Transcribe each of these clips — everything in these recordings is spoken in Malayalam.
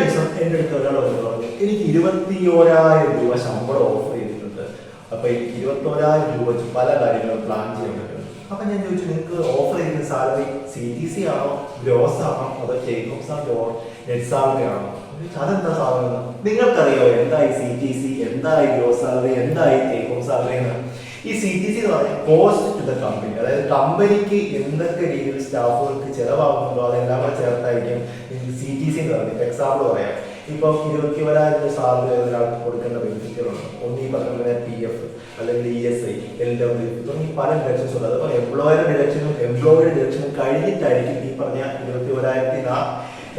ദിവസം എൻ്റെ അടുത്ത് ഒരാൾ വന്ന് പറഞ്ഞു എനിക്ക് 21,000 രൂപ ശമ്പളം ഓഫർ ചെയ്തിട്ടുണ്ട്. അപ്പൊ ഈ 21,000 രൂപ വെച്ച് പല കാര്യങ്ങളും പ്ലാൻ ചെയ്യാൻ പറ്റും. അപ്പൊ ഞാൻ ചോദിച്ചു, നിങ്ങൾക്ക് ഓഫർ ചെയ്യുന്ന സാലറി CTC ആണോ, ഗ്രോസ് ആണോ, അതോ take home salary net salary ആണോ? അതെന്താ സാധനം? നിങ്ങൾക്കറിയോ എന്തായി CTC, എന്തായി ഗ്രോസ് സാലറി, എന്തായി ടേക്ക് ഹോം സാലറി എന്ന്? ഈ CTC എന്ന് പറഞ്ഞാൽ കോസ്റ്റ് ടു ദ കമ്പനി, അതായത് കമ്പനിക്ക് എന്തൊക്കെ രീതിയിൽ സ്റ്റാഫുകൾക്ക് ചിലവാകുന്നുണ്ടോ അതെല്ലാം കൂടെ ചേർത്തായിരിക്കും CTC എന്ന് പറയുന്നത്. എക്സാമ്പിൾ പറയാം, ഇപ്പം 21,000 സാലറി ഒരാൾക്ക് കൊടുക്കേണ്ട ബെനിഫിറ്റുകളുണ്ട്. ഒന്ന് ഈ പറഞ്ഞ PF അല്ലെങ്കിൽ ESI, LWF തുടങ്ങി പല ഡിഡക്ഷൻസ് ഉണ്ട്. അതിപ്പോൾ എംപ്ലോയിയുടെ ഡിഡക്ഷനും കഴിഞ്ഞിട്ടായിരിക്കും ഈ പറഞ്ഞ 21,000 ആ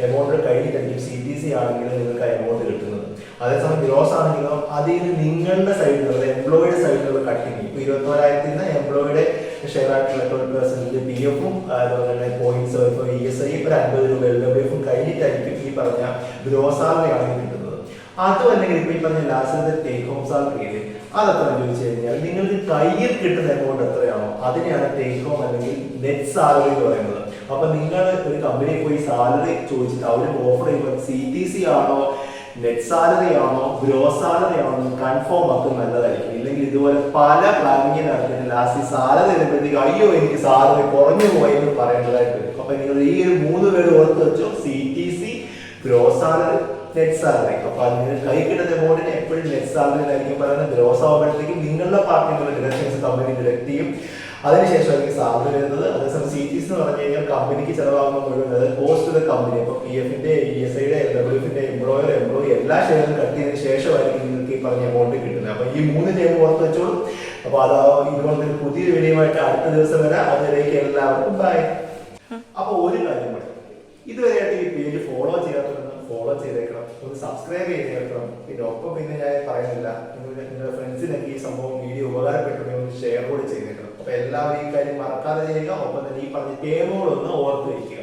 എമൗണ്ട് കഴിഞ്ഞിട്ടായിരിക്കും CTC ആണെങ്കിൽ നിങ്ങൾക്ക് ആ എമൗണ്ട് കിട്ടുന്നത്. അതേസമയം ഗ്രോസ് ആണെങ്കിലോ അതിൽ നിങ്ങളുടെ സൈഡിലുള്ള എംപ്ലോയിയുടെ സൈഡിലുള്ള കട്ടിങ് ഇപ്പൊ 21,000 എംപ്ലോയിയുടെ ഷെയർ ആയിട്ടുള്ള 12% PF-ഉം അതുപോലെ തന്നെ പോയിന്റ്സ് ESI ഒരു 50 രൂപ LWF-ഉം കഴിഞ്ഞിട്ടായിരിക്കും ഈ പറഞ്ഞ ഗ്രോസ് സാലറി ആണെങ്കിൽ കിട്ടുന്നത്. അതും അല്ലെങ്കിൽ ഇപ്പൊ ഈ പറഞ്ഞ ലാസ്റ്റത്തെ ടേക്ക് ഹോം സാലറി അതെത്ര ചോദിച്ചു കഴിഞ്ഞാൽ നിങ്ങൾക്ക് കയ്യിൽ കിട്ടുന്ന എമൗണ്ട് എത്രയാണോ അതിനെയാണ് ടേക്ക് ഹോം അല്ലെങ്കിൽ നെറ്റ് സാലറി എന്ന് പറയുന്നത്. അപ്പൊ നിങ്ങൾ ഒരു കമ്പനിയിൽ പോയി സാലറി ചോദിച്ചിട്ട് അവർ ഓഫർ ചെയ്യുമ്പോൾ CTC ആണോ, നെറ്റ് സാലറി ആണോ, ഗ്രോസ് സാലറി ആണോ കൺഫേം ആക്കുന്നത് നല്ലതായിരിക്കും. ഇല്ലെങ്കിൽ ഇതുപോലെ പല പ്ലാനിങ് നടത്തിയിട്ട് ലാസ്റ്റ് സാലറി വരുമ്പോഴത്തേക്ക് അയ്യോ എനിക്ക് സാലറി കുറഞ്ഞു പോയി എന്ന് പറയേണ്ടതായിട്ട് വരും. അപ്പൊ നിങ്ങൾ ഈ ഒരു 3 പേര് ഓർത്ത് വെച്ചോ, CTC, gross salary, net salary. അപ്പൊ നിങ്ങൾ കൈ കിട്ടുന്ന എമൗണ്ടിന് എപ്പോഴും നെറ്റ് സാലറി ആയിരിക്കും പറയുന്നത്. ഗ്രോസ് ആവുമ്പോഴത്തേക്കും നിങ്ങളുടെ പാർട്ടിക്കുള്ള ഡിഡക്ഷൻസ് കമ്പനി ഡിഡക്ട് ചെയ്യും, അതിനുശേഷമായിരിക്കും സാലറി വരുന്നത്. അതേസമയം CTC എന്ന് പറഞ്ഞു കഴിഞ്ഞാൽ കമ്പനിക്ക് ചെലവാകുന്ന മുഴുവൻ കോസ്റ്റ് ഓഫ് ദ കമ്പനി. അപ്പൊ PF-ന്റെ ESI-യുടെ LWF-ന്റെ എംപ്ലോയി എല്ലാ ഷെയറും കട്ട് ചെയ്തതിനു ശേഷമായിരിക്കും നിങ്ങൾക്ക് ഈ പറഞ്ഞ എമൗണ്ട് കിട്ടുന്നത്. അപ്പൊ ഈ 3 ടൈം ഓർത്ത് വെച്ചോളൂ. അപ്പൊ അത് ഇതുപോലത്തെ പുതിയൊരു വീഡിയോയുമായിട്ട് അടുത്ത ദിവസം വരാം. അതിലേക്ക് എല്ലാവർക്കും ബൈ. അപ്പൊ ഒരു കാര്യം കൂടെ, ഇതുവരെയായിട്ട് ഈ പേജ് ഫോളോ ചെയ്യാത്തവരൊന്ന് ഫോളോ ചെയ്തേക്കണം, ഒന്ന് സബ്സ്ക്രൈബ് ചെയ്തേക്കണം. പിന്നെ ഒപ്പം പിന്നെ ഞാൻ പറയുന്നില്ല, നിങ്ങളുടെ ഫ്രണ്ട്സിനൊക്കെ ഈ സംഭവം വീഡിയോ ഉപകാരപ്പെട്ടുണ്ടെങ്കിൽ ഒന്ന് ഷെയർ കൂടി ചെയ്തേക്കണം. അപ്പൊ എല്ലാവരും ഈ കാര്യം മറക്കാതെ ചെയ്യുക. ഒപ്പം തന്നെ ഈ പറഞ്ഞ ടേമുകളൊന്ന് ഓർത്ത് വയ്ക്കുക.